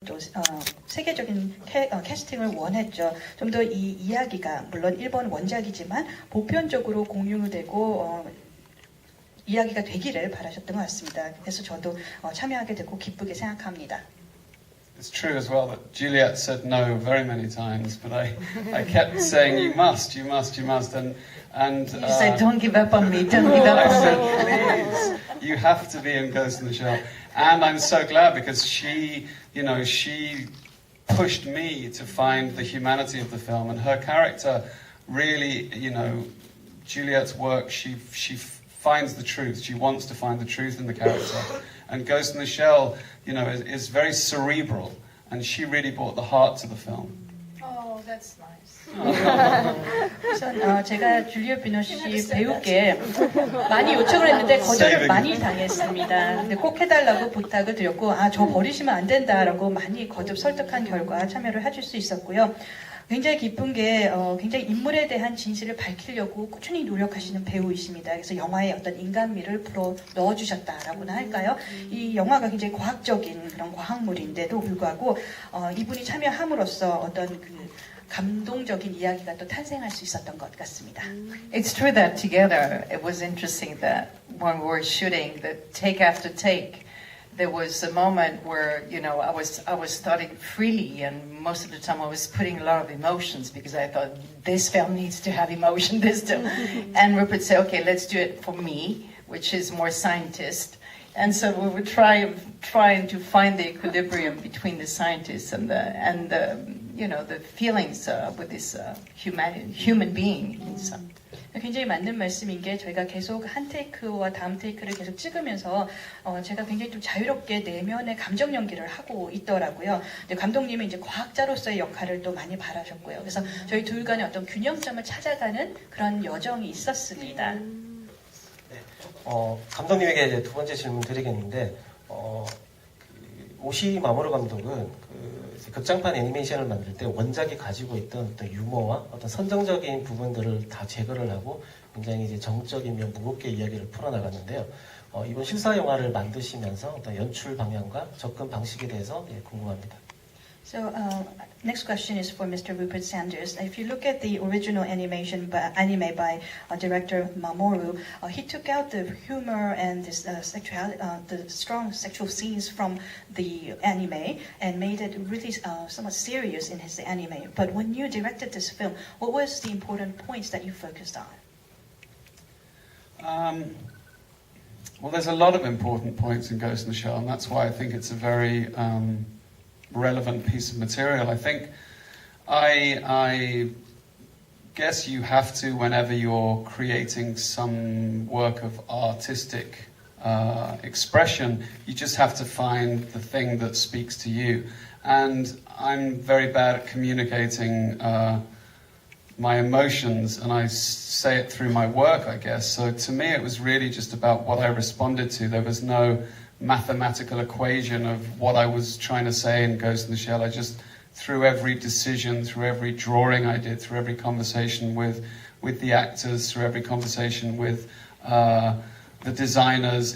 또 세계적인 캐스팅을 원했죠. 좀 더 이 이야기가 물론 일본 원작이지만 보편적으로 공유되고 이야기가 되기를 바라셨던 것 같습니다. 그래서 저도 참여하게 되고 기쁘게 생각합니다. It's true as well that Juliet said no very many times, but I kept saying you must, and you said don't give up on me, don't give up I on said me. please, you have to be in Ghost in the Shell, and I'm so glad because she pushed me to find the humanity of the film, and her character really, Juliet's work, she finds the truth. She wants to find the truth in the character. And Ghost in the Shell, is very cerebral. And she really brought the heart to the film. Oh, that's nice. 우선 제가 줄리엣 비노쉬 배우께 많이 요청을 했는데 거절을 많이 당했습니다. 근데 꼭 해달라고 부탁을 드렸고 저 버리시면 안 된다라고 많이 거듭 설득한 결과 참여를 해줄 수 있었고요. 굉장히 기쁜 게 굉장히 인물에 대한 진실을 밝히려고 꾸준히 노력하시는 배우이십니다. 그래서 영화에 어떤 인간미를 불어 넣어주셨다라고나 할까요? 이 영화가 굉장히 과학적인 그런 과학물인데도 불구하고 이분이 참여함으로써 어떤 그 감동적인 이야기가 또 탄생할 수 있었던 것 같습니다. It's true that together it was interesting that when we were shooting the take after take, there was a moment where I was starting freely, and most of the time I was putting a lot of emotions because I thought this film needs to have emotion. This too, and Rupert said, "Okay, let's do it for me," which is more scientist. And so we were trying to find the equilibrium between the scientists and the feelings with this human being. 굉장히 맞는 말씀인 게 저희가 계속 한 테이크와 다음 테이크를 계속 찍으면서 제가 굉장히 좀 자유롭게 내면의 감정 연기를 하고 있더라고요. 근데 감독님이 이제 과학자로서의 역할을 또 많이 바라셨고요. 그래서 저희 둘 간의 어떤 균형점을 찾아가는 그런 여정이 있었습니다. 네, 감독님에게 이제 두 번째 질문 드리겠는데 오시 마모루 감독은 극장판 애니메이션을 만들 때 원작이 가지고 있던 어떤 유머와 어떤 선정적인 부분들을 다 제거를 하고 굉장히 이제 정적이며 무겁게 이야기를 풀어나갔는데요. 이번 실사 영화를 만드시면서 어떤 연출 방향과 접근 방식에 대해서 궁금합니다. So next question is for Mr. Rupert Sanders. If you look at the original anime by director Mamoru, he took out the humor and this the strong sexual scenes from the anime and made it really somewhat serious in his anime. But when you directed this film, what was the important points that you focused on? Well, there's a lot of important points in Ghost in the Shell, and that's why I think it's a very relevant piece of material. I think I guess you have to, whenever you're creating some work of artistic expression, you just have to find the thing that speaks to you. And I'm very bad at communicating my emotions, and I say it through my work, I guess. So to me, it was really just about what I responded to. There was no mathematical equation of what I was trying to say in Ghost in the Shell. I just, through every decision, through every drawing I did, through every conversation with the actors, through every conversation with the designers,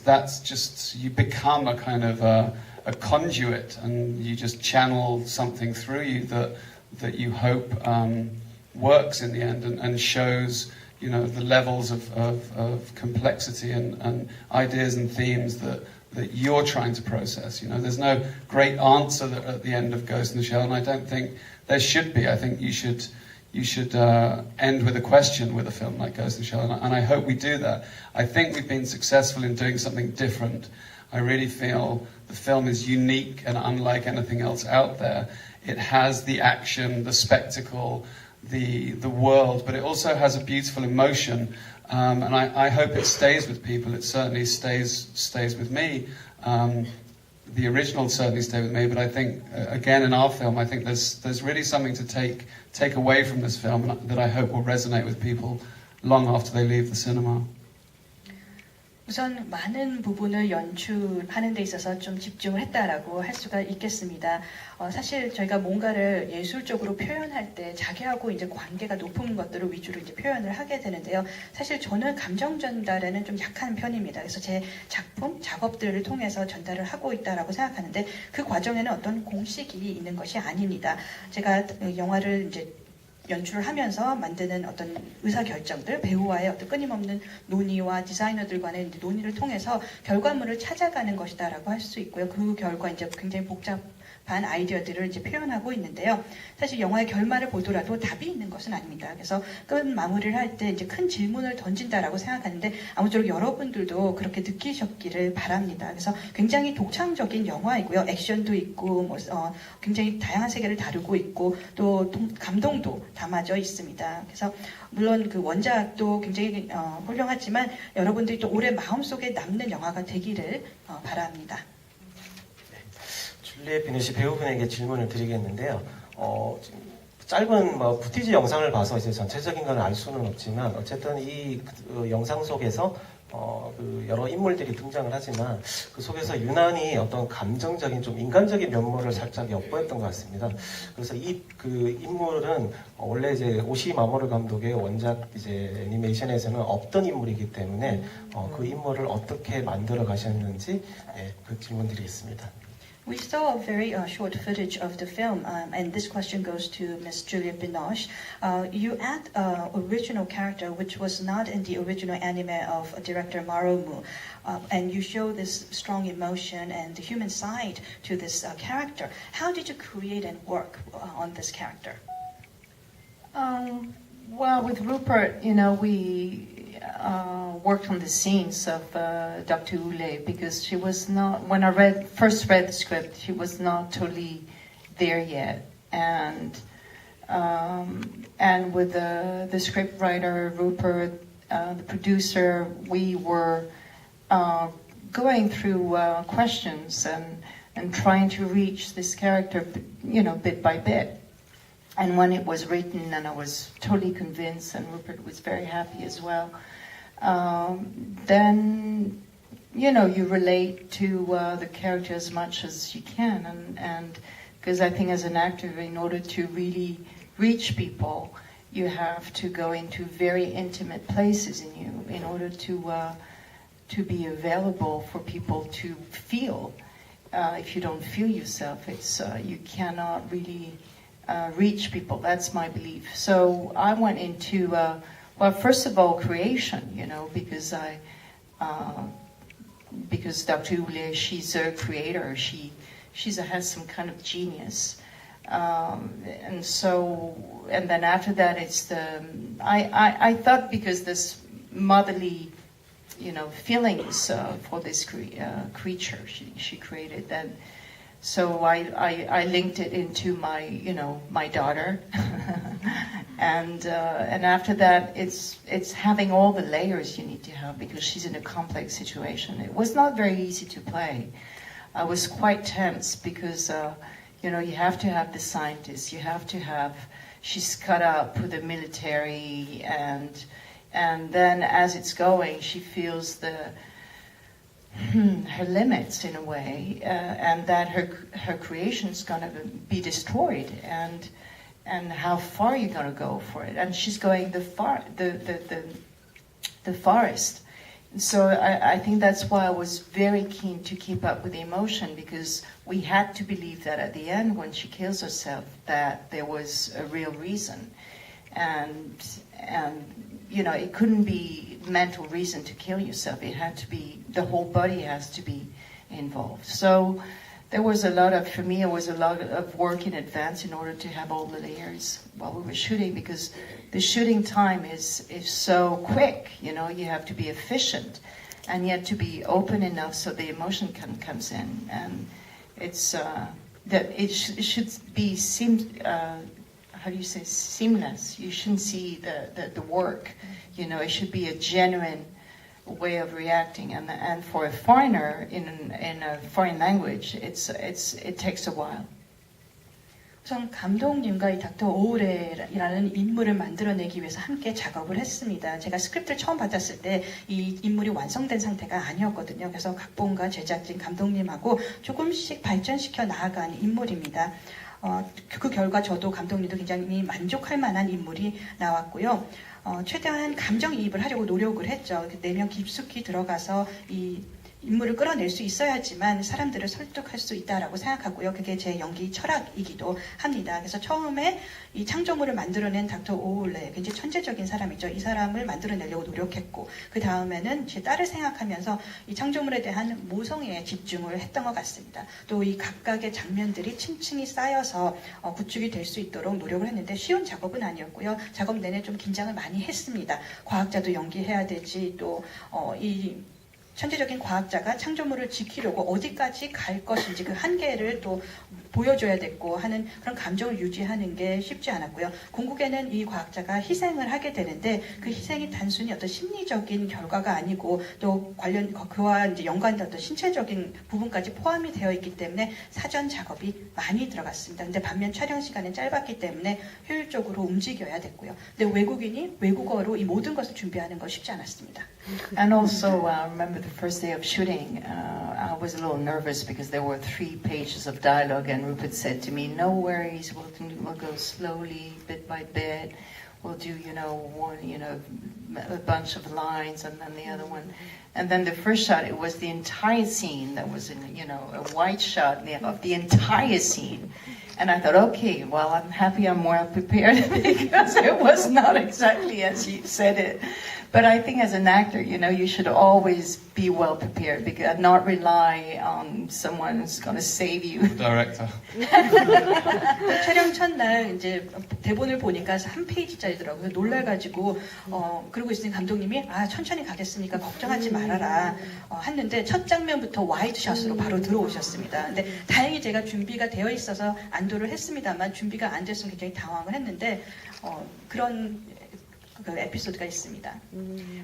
that's just, you become a kind of a conduit, and you just channel something through you that you hope works in the end and shows the levels of complexity and ideas and themes that you're trying to process. There's no great answer at the end of Ghost in the Shell, and I don't think there should be. I think you should end with a question with a film like Ghost in the Shell, and I hope we do that. I think we've been successful in doing something different. I really feel the film is unique and unlike anything else out there. It has the action, the spectacle, the world, but it also has a beautiful emotion, and I hope it stays with people. It certainly stays with me. The original certainly stayed with me, but I think again in our film, I think there's really something to take away from this film that I hope will resonate with people long after they leave the cinema. 우선 많은 부분을 연출하는 데 있어서 좀 집중을 했다라고 할 수가 있겠습니다. 사실 저희가 뭔가를 예술적으로 표현할 때 자기하고 이제 관계가 높은 것들을 위주로 이제 표현을 하게 되는데요. 사실 저는 감정 전달에는 좀 약한 편입니다. 그래서 제 작품, 작업들을 통해서 전달을 하고 있다라고 생각하는데 그 과정에는 어떤 공식이 있는 것이 아닙니다. 제가 영화를 이제 연출을 하면서 만드는 어떤 의사결정들, 배우와의 어떤 끊임없는 논의와 디자이너들 간의 논의를 통해서 결과물을 찾아가는 것이다라고 할 수 있고요. 그 결과 이제 굉장히 복잡한 아이디어들을 이제 표현하고 있는데요. 사실 영화의 결말을 보더라도 답이 있는 것은 아닙니다. 그래서 끝 마무리를 할 때 이제 큰 질문을 던진다라고 생각하는데 아무쪼록 여러분들도 그렇게 느끼셨기를 바랍니다. 그래서 굉장히 독창적인 영화이고요. 액션도 있고 굉장히 다양한 세계를 다루고 있고 또 감동도 담아져 있습니다. 그래서 물론 그 원작도 굉장히 훌륭하지만 여러분들이 또 오래 마음속에 남는 영화가 되기를 바랍니다. 줄리엣 비노쉬 배우분에게 질문을 드리겠는데요. 지금 짧은 부티지 영상을 봐서 이제 전체적인 건 알 수는 없지만 어쨌든 이 영상 속에서 그 여러 인물들이 등장을 하지만 그 속에서 유난히 어떤 감정적인 좀 인간적인 면모를 살짝 엿보였던 것 같습니다. 그래서 그 인물은 원래 이제 오시 마모루 감독의 원작 이제 애니메이션에서는 없던 인물이기 때문에 그 인물을 어떻게 만들어 가셨는지 그 질문 드리겠습니다. We saw a very short footage of the film, and this question goes to Ms. Juliette Binoche. You add an original character which was not in the original anime of director Marumu, and you show this strong emotion and the human side to this character. How did you create and work on this character? Well, with Rupert, we worked on the scenes of Dr. Ule because she was not, when I first read the script, she was not totally there yet. And with the script writer, Rupert, the producer, we were going through questions and trying to reach this character, bit by bit. And when it was written, and I was totally convinced, and Rupert was very happy as well, then, you relate to the character as much as you can. And because I think as an actor, in order to really reach people, you have to go into very intimate places in you in order to be available for people to feel. If you don't feel yourself, you cannot really reach people. That's my belief. So I went into, well, first of all, creation, because because Dr. Ule, she's a creator. She has some kind of genius. And then after that, it's I thought because this motherly, feelings for this creature she created, that. So I linked it into my daughter, and after that it's having all the layers you need to have because she's in a complex situation. It was not very easy to play. I was quite tense because you have to have the scientists, you have to have. She's cut up with the military, and then as it's going, she feels her limits in a way, and that her creation's gonna be destroyed, and how far you're gonna go for it. And she's going the farthest. So I think that's why I was very keen to keep up with the emotion, because we had to believe that at the end when she kills herself that there was a real reason, and it couldn't be mental reason to kill yourself. It had to be, the whole body has to be involved. So there was a lot of, for me, it was a lot of work in advance in order to have all the layers while we were shooting, because the shooting time is so quick, you have to be efficient and you have to be open enough so the emotion comes in. And it's, that it should be, how do you say, seamless. You shouldn't see the work. It should be a genuine way of reacting. And for a foreigner in a foreign language, it takes a while. 우선 감독님과 이 닥터 오울이라는 인물을 만들어내기 위해서 함께 작업을 했습니다. 제가 스크립트를 처음 받았을 때 이 인물이 완성된 상태가 아니었거든요. 그래서 각본가, 제작진, 감독님하고 조금씩 발전시켜 나아간 인물입니다. 그 결과 저도 감독님도 굉장히 만족할 만한 인물이 나왔고요. 최대한 감정이입을 하려고 노력을 했죠. 내면 깊숙이 들어가서 이 인물을 끌어낼 수 있어야지만 사람들을 설득할 수 있다라고 생각하고요. 그게 제 연기 철학이기도 합니다. 그래서 처음에 이 창조물을 만들어낸 닥터 오울레, 굉장히 천재적인 사람이죠. 이 사람을 만들어내려고 노력했고, 그 다음에는 제 딸을 생각하면서 이 창조물에 대한 모성애에 집중을 했던 것 같습니다. 또 이 각각의 장면들이 층층이 쌓여서 구축이 될 수 있도록 노력을 했는데 쉬운 작업은 아니었고요. 작업 내내 좀 긴장을 많이 했습니다. 과학자도 연기해야 되지, 또 이 천재적인 과학자가 창조물을 지키려고 어디까지 갈 것인지 그 한계를 또 보여줘야 됐고 하는 그런 감정을 유지하는 게 쉽지 않았고요. 궁극에는 이 과학자가 희생을 하게 되는데 그 희생이 단순히 어떤 심리적인 결과가 아니고 또 그와 이제 연관된 어떤 신체적인 부분까지 포함이 되어 있기 때문에 사전 작업이 많이 들어갔습니다. 근데 반면 촬영 시간은 짧았기 때문에 효율적으로 움직여야 됐고요. 근데 외국인이 외국어로 이 모든 것을 준비하는 건 쉽지 않았습니다. And also, I remember the first day of shooting, I was a little nervous because there were 3 pages of dialogue, and Rupert said to me, "No worries, we'll go slowly, bit by bit. We'll do, a bunch of lines, and then the other one." And then the first shot, it was the entire scene that was in, a wide shot of the entire scene. And I thought, okay, well, I'm happy I'm well prepared because it was not exactly as you said it. But I think as an actor, you should always be well prepared, because not rely on someone who's going to save you. Director. 촬영 첫날 이제 대본을 보니까 한 페이지짜리더라고요. 놀라가지고 그러고 있으니 감독님이 천천히 가겠으니까 걱정하지 말아라 했는데 첫 장면부터 와이드 샷으로 바로 들어오셨습니다. 근데 다행히 제가 준비가 되어 있어서 안도를 했습니다만 준비가 안 됐으면 굉장히 당황을 했는데 그런 그 에피소드가 있습니다.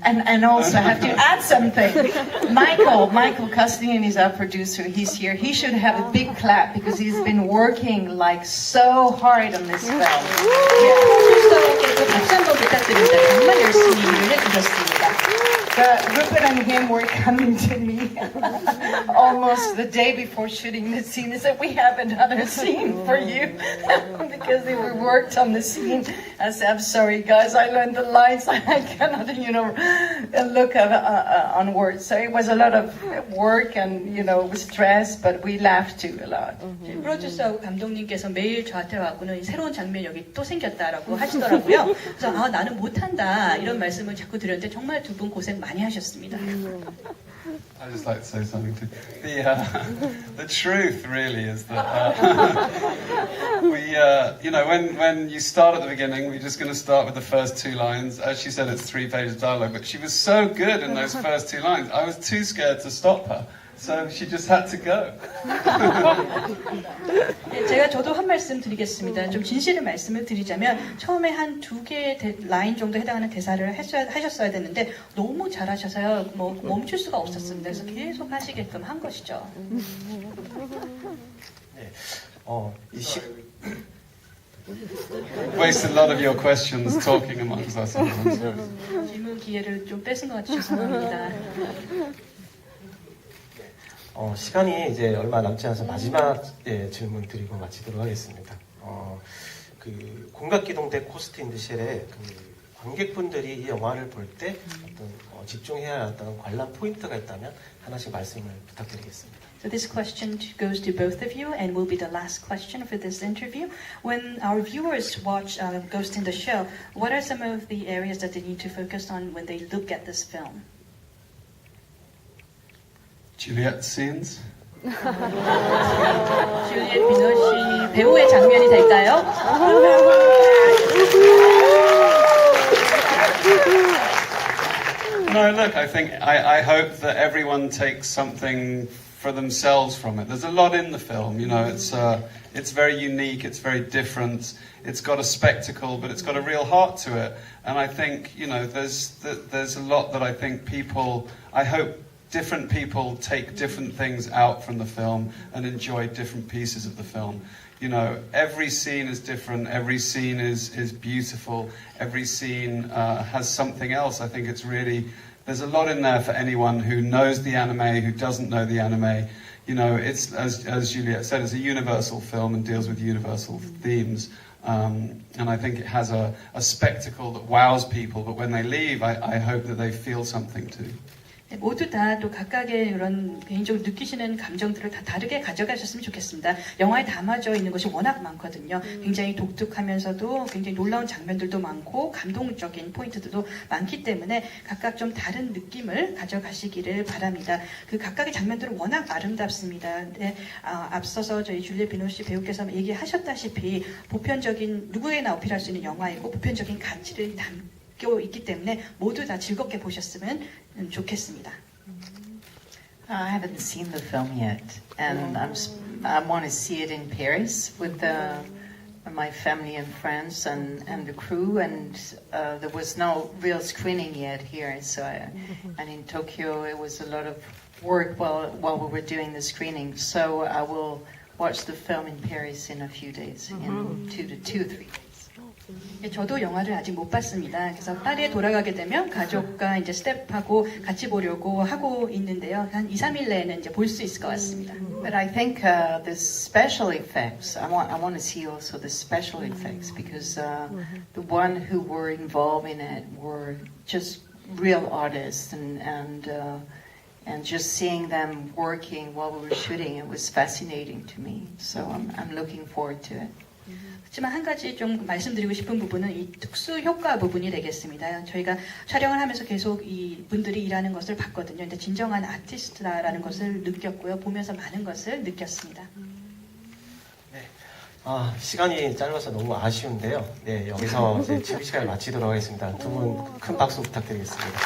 And also I have to add something. Michael Custinian is our producer. He's here. He should have a big clap because he's been working like so hard on this film. 프로듀서께도 박수 한번 부탁드립니다. 정말 열심히 일을 해주셨습니다. But Rupert and him were coming to me almost the day before shooting the scene. They said, "We have another scene for you," because they were worked on the scene. I said, "I'm sorry, guys. I learned the lines. I cannot, look on words." So it was a lot of work and stress, but we laughed too a lot. 프로듀서하고 감독님께서 매일 저한테 와서는 새로운 장면 여기 또 생겼다라고 하시더라고요. 그래서 나는 못한다 이런 말씀을 자꾸 드렸는데 정말 두 분 고생 많이 하셨습니다. I just like to say something too. The truth really is that when you start at the beginning, we're just going to start with the first 2 lines. As she said, it's 3 pages of dialogue, but she was so good in those first 2 lines. I was too scared to stop her, so she just had to go. 저도 한 말씀 드리겠습니다. 좀 진실을 말씀을 드리자면 처음에 한 2개의 라인 정도 해당하는 대사를 하셨어야 됐는데 너무 잘하셔서요. 멈출 수가 없었습니다. 그래서 계속 하시게끔 한 것이죠. 네, Wasted a lot of your questions talking amongst ourselves. 질문 기회를 좀 뺏은 것 같아서 죄송합니다. 시간이 이제 얼마 남지 않아서 마지막 질문 드리고 마치도록 하겠습니다. 그 공각기동대 코스트 인 더 쉘에 그 관객분들이 이 영화를 볼 때 어떤 집중해야 할 어떤 관람 포인트가 있다면 하나씩 말씀을 부탁드리겠습니다. So this question goes to both of you and will be the last question for this interview. When our viewers watch Ghost in the Shell, what are some of the areas that they need to focus on when they look at this film? Juliet scenes. 줄리엣 비노쉬 배우의 장면이 될까요? No, look, I hope that everyone takes something for themselves from it. There's a lot in the film, it's very unique, it's very different, it's got a spectacle, but it's got a real heart to it. And I think, there's a lot that I think people, I hope different people take different things out from the film and enjoy different pieces of the film. You know, every scene is different, every scene is beautiful, every scene has something else. I think it's really, there's a lot in there for anyone who knows the anime, who doesn't know the anime. You know, it's, as Juliet said, it's a universal film and deals with universal themes. And I think it has a spectacle that wows people, but when they leave, I hope that they feel something too. 모두 다 또 각각의 이런 개인적으로 느끼시는 감정들을 다 다르게 가져가셨으면 좋겠습니다. 영화에 담아져 있는 것이 워낙 많거든요. 굉장히 독특하면서도 굉장히 놀라운 장면들도 많고 감동적인 포인트들도 많기 때문에 각각 좀 다른 느낌을 가져가시기를 바랍니다. 그 각각의 장면들은 워낙 아름답습니다. 근데 앞서서 저희 줄리엣 비노쉬 배우께서 얘기하셨다시피 보편적인 누구에나 어필할 수 있는 영화이고 보편적인 가치를 담고 있기 때문에 모두 다 즐겁게 보셨으면 좋겠습니다. I haven't seen the film yet, and I want to see it in Paris with my family and friends and the crew, and there was no real screening yet here, and in Tokyo it was a lot of work while we were doing the screening, so I will watch the film in Paris in a few days, in 2 to 3 days. 저도 영화를 아직 못 봤습니다. 그래서 파리에 돌아가게 되면 가족과 이제 스텝하고 같이 보려고 하고 있는데요. 한 2, 3일 내에는 이제 볼 수 있을 것 같습니다. But I think the special effects, I want to see also the special effects because the one who were involved in it were just real artists and just seeing them working while we were shooting, it was fascinating to me. So I'm looking forward to it. 하지만 한 가지 좀 말씀드리고 싶은 부분은 이 특수 효과 부분이 되겠습니다. 저희가 촬영을 하면서 계속 이 분들이 일하는 것을 봤거든요. 근데 진정한 아티스트다라는 것을 느꼈고요. 보면서 많은 것을 느꼈습니다. 네. 시간이 짧아서 너무 아쉬운데요. 네, 여기서 이제 질의 시간을 마치도록 하겠습니다. 두 분 큰 박수 부탁드리겠습니다.